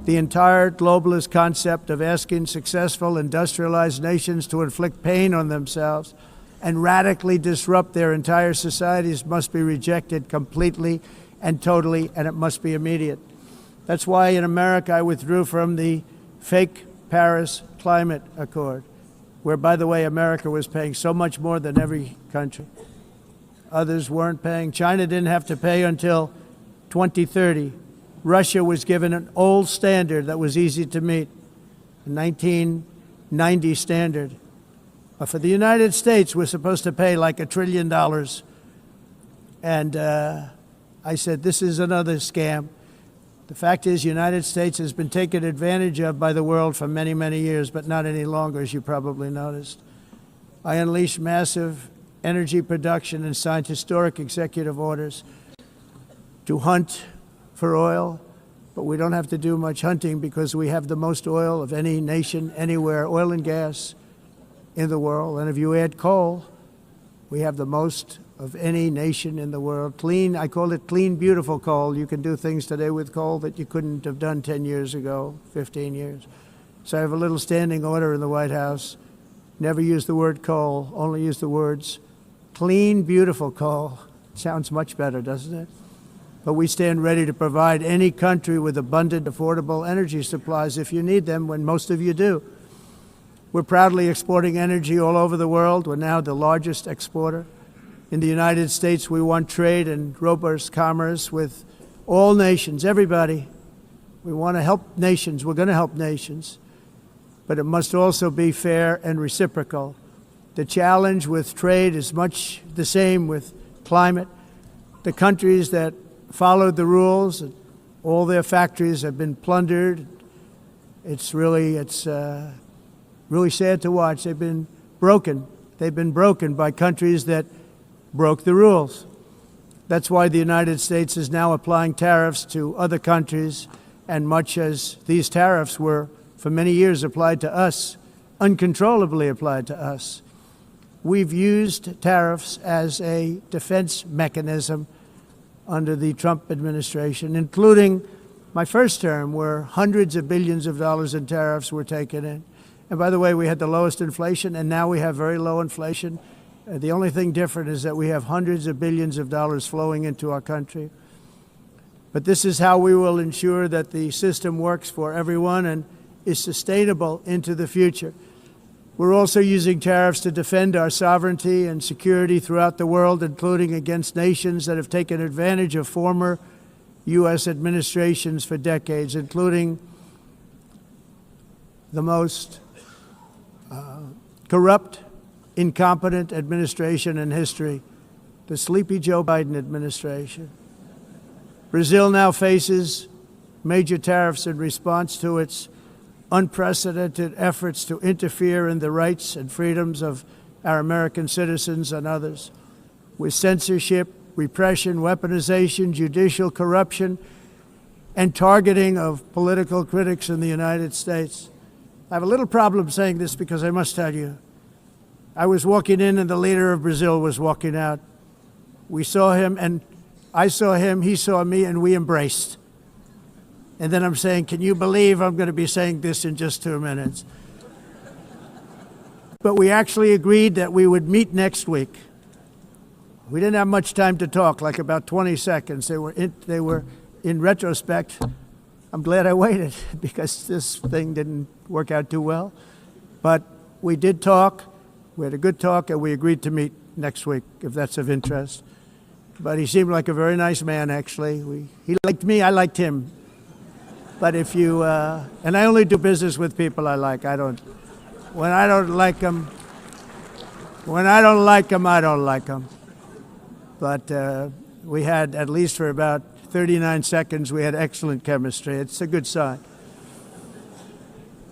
The entire globalist concept of asking successful industrialized nations to inflict pain on themselves and radically disrupt their entire societies must be rejected completely and totally, and it must be immediate. That's why in America I withdrew from the fake Paris Climate Accord, where, by the way, America was paying so much more than every country. Others weren't paying. China didn't have to pay until 2030. Russia was given an old standard that was easy to meet, a 1990 standard. But for the United States, we're supposed to pay like $1 trillion. And I said, this is another scam. The fact is, the United States has been taken advantage of by the world for many, many years, but not any longer, as you probably noticed. I unleashed massive energy production and signed historic executive orders to hunt for oil, but we don't have to do much hunting because we have the most oil of any nation anywhere, oil and gas in the world. And if you add coal, we have the most of any nation in the world. Clean, I call it clean, beautiful coal. You can do things today with coal that you couldn't have done 10 years ago, 15 years. So I have a little standing order in the White House. Never use the word coal, only use the words clean, beautiful coal. Sounds much better, doesn't it? But we stand ready to provide any country with abundant, affordable energy supplies if you need them, when most of you do. We're proudly exporting energy all over the world. We're now the largest exporter. In the United States, we want trade and robust commerce with all nations, everybody. We want to help nations. We're going to help nations. But it must also be fair and reciprocal. The challenge with trade is much the same with climate. The countries that followed the rules, all their factories have been plundered. It's really sad to watch. They've been broken. They've been broken by countries that broke the rules. That's why the United States is now applying tariffs to other countries, and much as these tariffs were for many years applied to us, uncontrollably applied to us. We've used tariffs as a defense mechanism under the Trump administration, including my first term, where hundreds of billions of dollars in tariffs were taken in. And by the way, we had the lowest inflation, and now we have very low inflation. The only thing different is that we have hundreds of billions of dollars flowing into our country. But this is how we will ensure that the system works for everyone and is sustainable into the future. We're also using tariffs to defend our sovereignty and security throughout the world, including against nations that have taken advantage of former U.S. administrations for decades, including the most corrupt, incompetent administration in history, the sleepy Joe Biden administration. Brazil now faces major tariffs in response to its unprecedented efforts to interfere in the rights and freedoms of our American citizens and others, with censorship, repression, weaponization, judicial corruption, and targeting of political critics in the United States. I have a little problem saying this because I must tell you, I was walking in and the leader of Brazil was walking out. We saw him and I saw him, he saw me, and we embraced. And then I'm saying, can you believe I'm going to be saying this in just 2 minutes? But we actually agreed that we would meet next week. We didn't have much time to talk, like about 20 seconds. They were in retrospect, I'm glad I waited because this thing didn't work out too well. But we did talk. We had a good talk, and we agreed to meet next week, if that's of interest. But he seemed like a very nice man, actually. He liked me, I liked him. But if you, and I only do business with people I like. When I don't like them, I don't like them. But we had, at least for about 39 seconds, we had excellent chemistry. It's a good sign.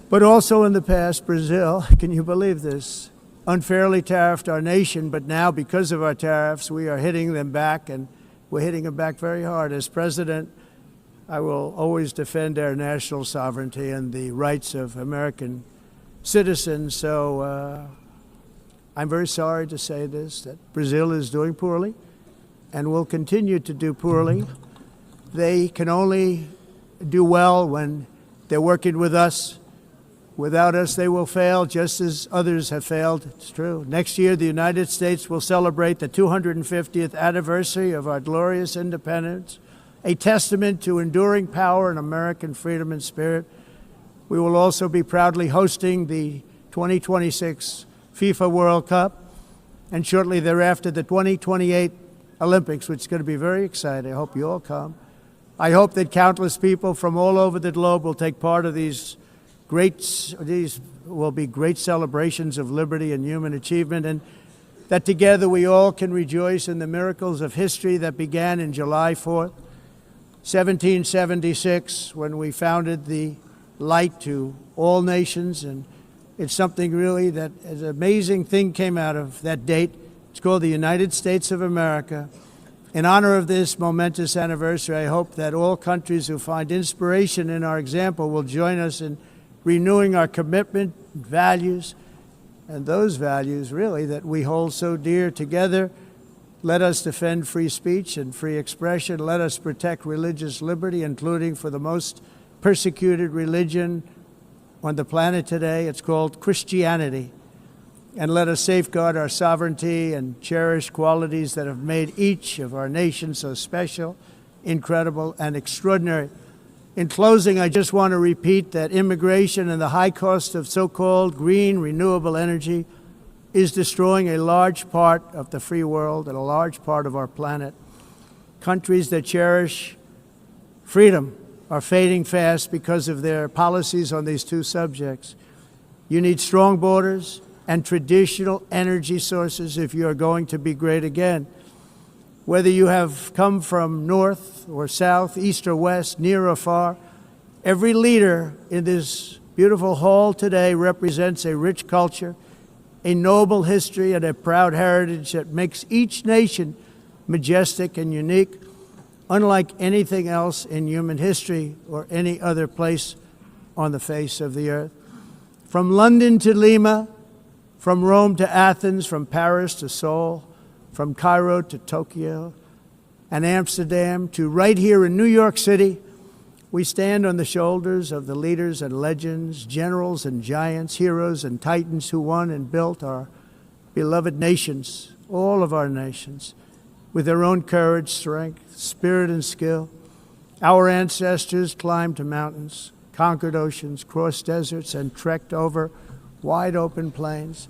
But also in the past, Brazil, can you believe this, unfairly tariffed our nation, but now because of our tariffs, we are hitting them back, and we're hitting them back very hard. As president, I will always defend our national sovereignty and the rights of American citizens. So I'm very sorry to say this, that Brazil is doing poorly and will continue to do poorly. They can only do well when They're working with us. Without us, they will fail, just as others have failed. It's true. Next year, the United States will celebrate the 250th anniversary of our glorious independence, a testament to enduring power and American freedom and spirit. We will also be proudly hosting the 2026 FIFA World Cup, and shortly thereafter, the 2028 Olympics, which is going to be very exciting. I hope you all come. I hope that countless people from all over the globe will take part of these will be great celebrations of liberty and human achievement, and that together we all can rejoice in the miracles of history that began in July 4th, 1776, when we founded the light to all nations. And it's something really that an amazing thing came out of that date. It's called the United States of America. In honor of this momentous anniversary, I hope that all countries who find inspiration in our example will join us in renewing our commitment, values, and those values really that we hold so dear. Together, let us defend free speech and free expression. Let us protect religious liberty, including for the most persecuted religion on the planet today. It's called Christianity. And let us safeguard our sovereignty and cherish qualities that have made each of our nations so special, incredible, and extraordinary. In closing, I just want to repeat that immigration and the high cost of so-called green renewable energy is destroying a large part of the free world and a large part of our planet. Countries that cherish freedom are fading fast because of their policies on these two subjects. You need strong borders and traditional energy sources if you are going to be great again. Whether you have come from north or south, east or west, near or far, every leader in this beautiful hall today represents a rich culture, a noble history, and a proud heritage that makes each nation majestic and unique, unlike anything else in human history or any other place on the face of the earth. From London to Lima, from Rome to Athens, from Paris to Seoul, from Cairo to Tokyo and Amsterdam to right here in New York City, we stand on the shoulders of the leaders and legends, generals and giants, heroes and titans who won and built our beloved nations, all of our nations, with their own courage, strength, spirit, and skill. Our ancestors climbed mountains, conquered oceans, crossed deserts, and trekked over wide open plains.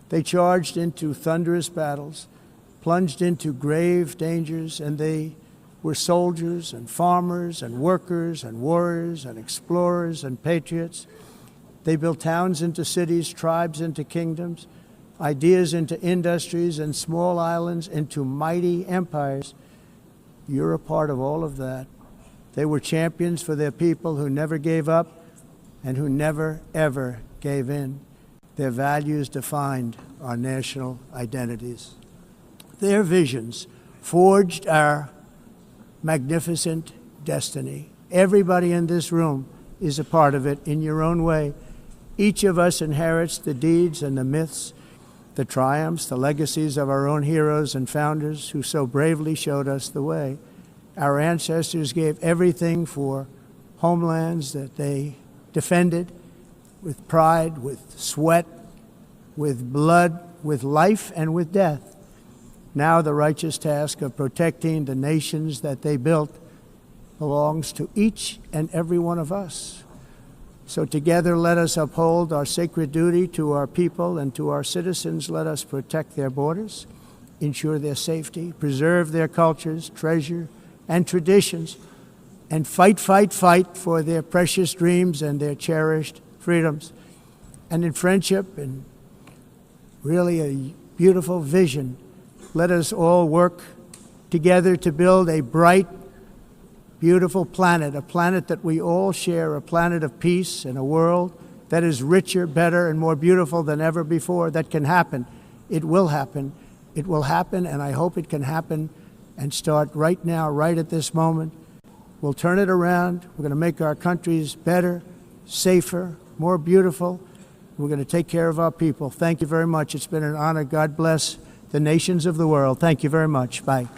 They charged into thunderous battles, plunged into grave dangers, and they were soldiers and farmers and workers and warriors and explorers and patriots. They built towns into cities, tribes into kingdoms, ideas into industries, and small islands into mighty empires. You're a part of all of that. They were champions for their people who never gave up and who never, ever gave in. Their values defined our national identities. Their visions forged our magnificent destiny. Everybody in this room is a part of it in your own way. Each of us inherits the deeds and the myths, the triumphs, the legacies of our own heroes and founders who so bravely showed us the way. Our ancestors gave everything for homelands that they defended with pride, with sweat, with blood, with life, and with death. Now the righteous task of protecting the nations that they built belongs to each and every one of us. So together let us uphold our sacred duty to our people and to our citizens. Let us protect their borders, ensure their safety, preserve their cultures, treasure, and traditions, and fight, fight, fight for their precious dreams and their cherished freedoms. And in friendship and really a beautiful vision, let us all work together to build a bright, beautiful planet, a planet that we all share, a planet of peace and a world that is richer, better, and more beautiful than ever before. That can happen. It will happen. It will happen, and I hope it can happen and start right now, right at this moment. We'll turn it around. We're going to make our countries better, safer, more beautiful. We're going to take care of our people. Thank you very much. It's been an honor. God bless the nations of the world. Thank you very much. Bye.